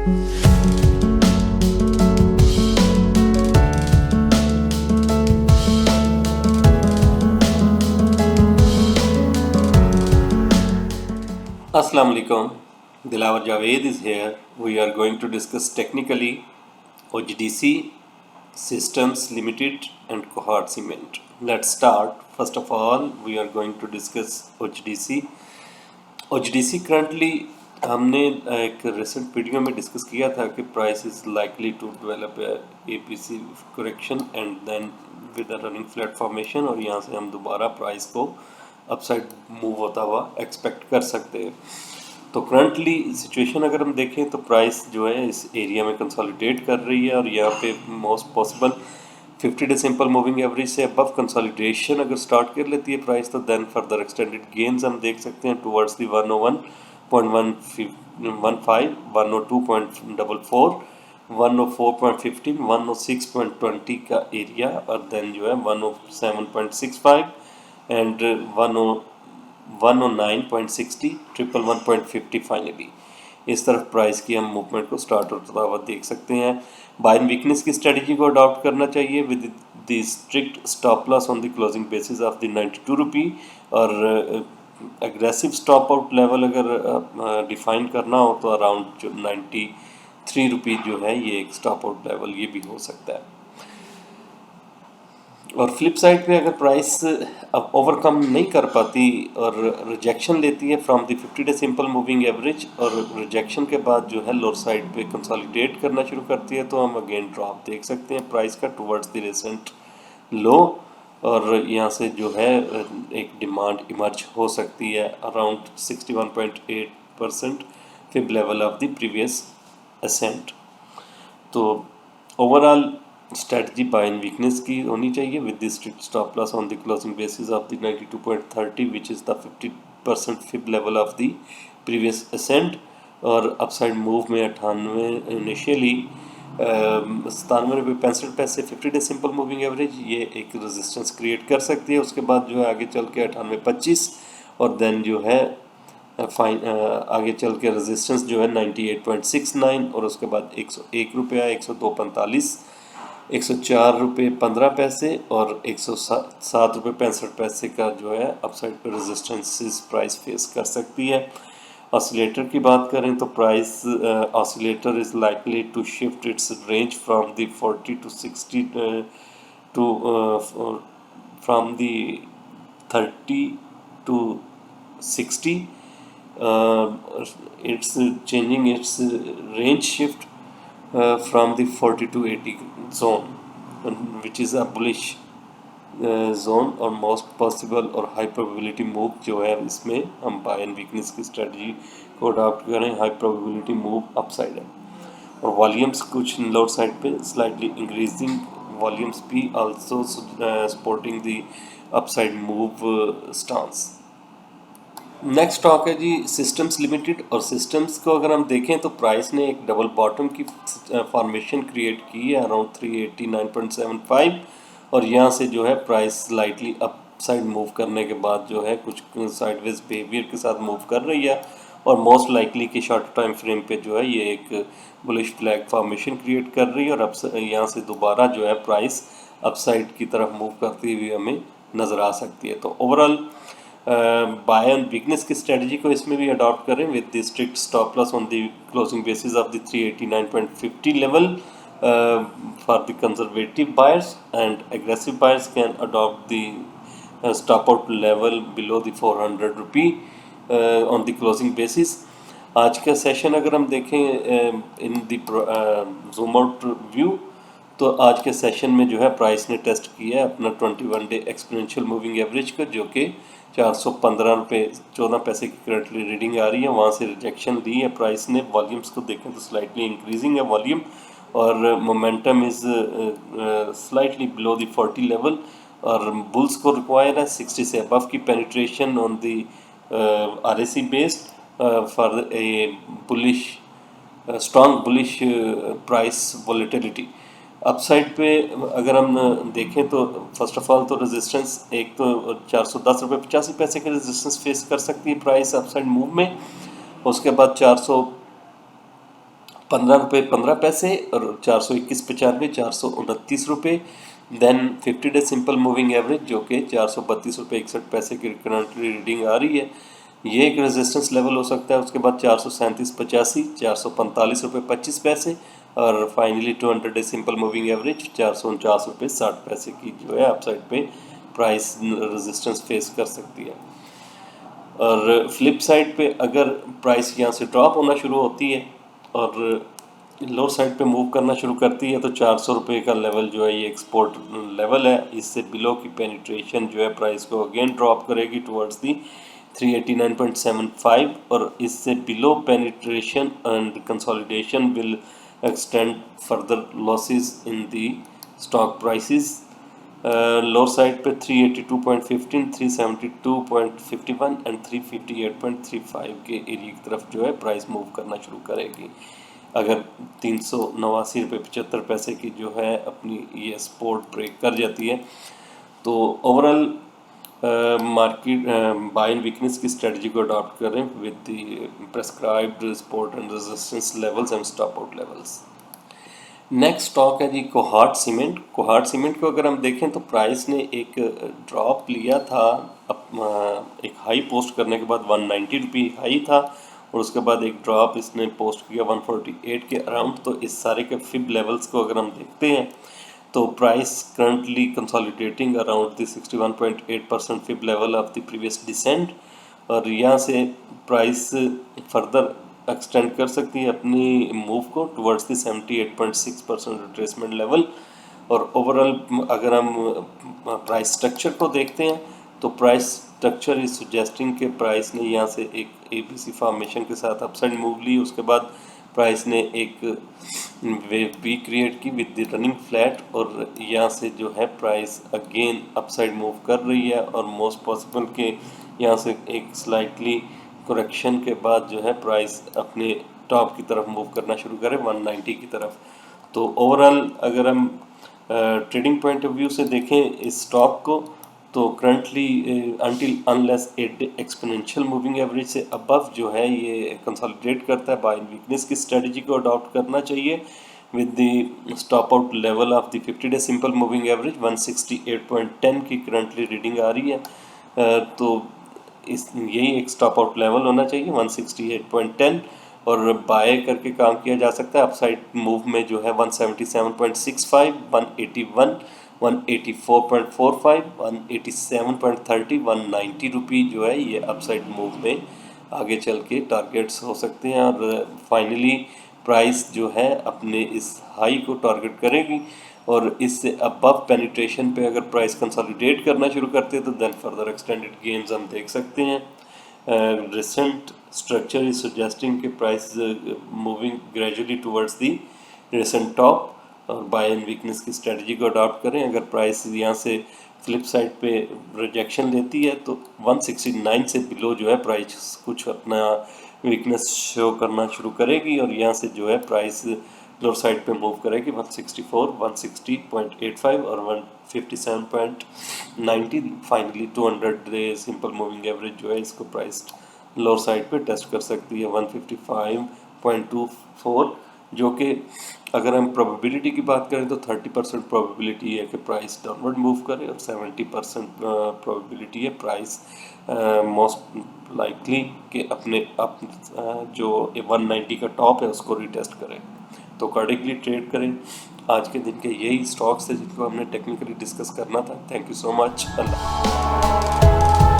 Assalamu alaikum. Dilawar Javed is here. We are going to discuss technically OGDC, Systems Limited and Cohort Cement. Let's start. First of all, we are going to discuss OGDC. OGDC currently हमने एक recent video में discuss किया था कि price is likely to develop APC correction and then with a running flat formation, और यहाँ से हम दोबारा प्राइस को अपसाइड मूव होता हुआ एक्सपेक्ट कर सकते हैं। तो करंटली सिचुएशन अगर हम देखें तो प्राइस जो है इस एरिया में कंसोलिडेट कर रही है, और यहाँ पे most possible 50 day simple moving average से अबव कंसोलिडेशन अगर स्टार्ट कर लेती है प्राइस, तो देन फर्दर एक्सटेंडेड गेन्स हम देख सकते हैं टुवर्ड्स दी 101.15, 102.44, 104.15, 106.20 का एरिया, और देन जो है 107.65 एंड 109.60, 111.50 फाइनली। इस तरफ प्राइस की हम मूवमेंट को स्टार्ट होता हुआ देख सकते हैं। बाय एंड वीकनेस की स्ट्रेटजी को अडॉप्ट करना चाहिए with the strict stop loss on the closing basis of the 92 रुपी, और एग्रेसिव स्टॉप आउट लेवल अगर डिफाइन करना हो तो अराउंड 93 रुपी जो है ये एक स्टॉप आउट लेवल ये भी हो सकता है। और फ्लिप साइड पे अगर प्राइस अब ओवरकम नहीं कर पाती और रिजेक्शन लेती है from the 50 day simple moving average, और रिजेक्शन के बाद जो है लोअर साइड पे कंसोलिडेट करना शुरू करती है, तो हम अगेन ड्रॉप देख सकते हैं प्राइस का टुवर्ड्स द रिसेंट लो, और यहाँ से जो है एक डिमांड इमर्ज हो सकती है around 61.8% fib level of the previous ascent. तो overall strategy buy and weakness की होनी चाहिए with the strict stop loss on the closing basis of the 92.30 which is the 50% fib level of the previous ascent, और upside move में 98 initially 97.65 50 day simple moving average ये एक resistance create कर सकती है। उसके बाद जो है आगे चल के 98.25, और देन जो है आगे चल के रेजिस्टेंस जो है 98.69, और उसके बाद 101 रुपया, 102.45, 104 रुपये 15 पैसे और 107 रुपये 65 पैसे का जो है अपसाइड पर रेजिस्टेंस प्राइस फेस कर सकती है। ऑसिलेटर की बात करें तो price oscillator is likely to shift its range from the 40 to 60 to from the 30 to 60. It's changing its range shift from the 40 to 80 zone, which is a bullish zone, और most possible और high probability move जो है इसमें हम bye and weakness की strategy को adopt करें, high probability move upside है। और वॉल्यूम्स कुछ लोअर साइड पे स्लाइटली इंक्रीजिंग वॉल्यूम्स भी also supporting the upside move stance. Next stock है जी सिस्टम्स लिमिटेड, और सिस्टम्स को अगर हम देखें तो प्राइस ने एक डबल बॉटम की फॉर्मेशन क्रिएट की है अराउंड 389.75, और यहाँ से जो है price slightly up side move करने के बाद जो है कुछ साइडवेज बिहेवियर के साथ मूव कर रही है, और मोस्ट लाइकली कि शॉर्ट टाइम फ्रेम पे जो है ये एक बुलिश फ्लैग फॉर्मेशन क्रिएट कर रही है, और अब यहाँ से दोबारा जो है प्राइस अपसाइड की तरफ मूव करती हुई हमें नज़र आ सकती है। तो ओवरऑल बाय एंड वीकनेस की स्ट्रेटजी को इसमें भी अडॉप्ट करें with the strict stop loss on the closing basis of the 389.50 level. For the conservative buyers, and aggressive buyers can adopt the stop out level below the 400 rupee on the closing basis. आज का session अगर हम देखें in the zoom out view, तो आज के session में जो है प्राइस ने टेस्ट किया है अपना 21 डे एक्सपोनेंशियल मूविंग एवरेज को, जो कि 415 रुपये 14 पैसे की करंटली रीडिंग आ रही है। वहाँ से रिजेक्शन दी है प्राइस ने। वॉल्यूम्स को देखें तो स्लाइटली इंक्रीजिंग है वॉल्यूम, और momentum is slightly below the 40 level, और बुल्स को रिक्वायर है 60 से अबव की penetration on the RSI based for a bullish strong bullish price volatility. Upside पे अगर हम देखें तो फर्स्ट ऑफ ऑल तो रेजिस्टेंस एक तो 410 रुपये 85 पैसे के रेजिस्टेंस फेस कर सकती है प्राइस अपसाइड मूव में। उसके बाद 415 ₹15.15 और 421.95 ₹429। Then 50 day simple moving average जो कि ₹432.61 की करंटली रीडिंग आ रही है, ये एक रेजिस्टेंस लेवल हो सकता है। उसके बाद 437.85 ₹445.25 और finally 200 day simple moving average ₹449.60 की जो है अपसाइड पे प्राइस रेजिस्टेंस फेस कर सकती है। और फ्लिप साइड पे अगर प्राइस यहाँ से ड्रॉप होना शुरू होती है और लोअर साइड पे मूव करना शुरू करती है तो ₹400 का लेवल जो है ये एक्सपोर्ट लेवल है। इससे बिलो की पेनिट्रेशन जो है प्राइस को अगेन ड्रॉप करेगी टुवर्ड्स दी 389.75 और इससे below penetration and consolidation will extend further losses in the stock prices। Lower side पे 382.15, 372.51 एंड 358.35 के एरिया की तरफ जो है प्राइस मूव करना शुरू करेगी। अगर ₹389.75 की जो है अपनी ये सपोर्ट ब्रेक कर जाती है तो overall market buy and weakness की स्ट्रेटजी को अडॉप्ट करें with the prescribed support and resistance levels and stop out levels. Next stock है जी कोहार्ट सीमेंट। कोहार्ट सीमेंट को अगर हम देखें तो प्राइस ने एक ड्रॉप लिया था, एक हाई पोस्ट करने के बाद ₹190 हाई था और उसके बाद एक ड्रॉप इसने पोस्ट किया 148 के अराउंड। तो इस सारे के फिब लेवल्स को अगर हम देखते हैं तो price currently consolidating around the 61.8% fib level of the previous descent और यहाँ से प्राइस फर्दर एक्सटेंड कर सकती है अपनी मूव को टुवर्ड्स द 78.6% रिट्रेसमेंट लेवल। और ओवरऑल अगर हम प्राइस स्ट्रक्चर को देखते हैं तो प्राइस स्ट्रक्चर इज सजेस्टिंग के प्राइस ने यहाँ से एक ABC फॉर्मेशन के साथ अपसाइड मूव ली। उसके बाद प्राइस ने एक वेव बी क्रिएट की विद द रनिंग फ्लैट और यहाँ से जो है प्राइस अगेन अपसाइड मूव कर रही है और मोस्ट पॉसिबल के यहाँ से एक स्लाइटली करेक्शन के बाद जो है प्राइस अपने टॉप की तरफ मूव करना शुरू करे 190 की तरफ। तो ओवरऑल अगर हम ट्रेडिंग पॉइंट ऑफ व्यू से देखें इस स्टॉक को तो currently until unless exponential moving average से अबव जो है ये कंसोलिडेट करता है, बाय वीकनेस की स्ट्रेटजी को अडॉप्ट करना चाहिए with the stop out level of the 50 day simple moving average 168.10 की करंटली रीडिंग आ रही है। तो इस यही एक स्टॉप आउट लेवल होना चाहिए 168.10 और बाय करके काम किया जा सकता है। अपसाइड मूव में जो है 177.65, 181, 184.45, 187.30, ₹190 जो है ये अपसाइड मूव में आगे चल के टारगेट्स हो सकते हैं और फाइनली प्राइस जो है अपने इस हाई को टारगेट करेगी और इससे अबव पेनिट्रेशन पे अगर प्राइस कंसोलिडेट करना शुरू करते हैं तो देन फर्दर एक्सटेंडेड गेन्स हम देख सकते हैं। रिसेंट स्ट्रक्चर इज सजेस्टिंग कि price moving gradually towards the recent top और बाय एंड वीकनेस की स्ट्रेटजी को अडॉप्ट करें। अगर प्राइस यहाँ से फ्लिप साइड पे रिजेक्शन लेती है तो 169 से बिलो जो है प्राइस कुछ अपना वीकनेस शो करना शुरू करेगी और यहाँ से जो है प्राइस लोअर साइड पे मूव करेगी 164, 160.85 और 157.90। Finally 200 day simple moving average जो है इसको प्राइस लोअर साइड पे टेस्ट कर सकती है 155.24 जो कि अगर हम प्रोबेबिलिटी की बात करें तो 30% प्रोबेबिलिटी है कि प्राइस डाउनवर्ड मूव करे और 70% प्रोबेबिलिटी है प्राइस मोस्ट लाइकली कि अपने जो 190 का टॉप है उसको रिटेस्ट करें। तो अकॉर्डिंगली ट्रेड करें। आज के दिन के यही स्टॉक्स थे जिनको हमने टेक्निकली डिस्कस करना था। Thank you so much. Allah.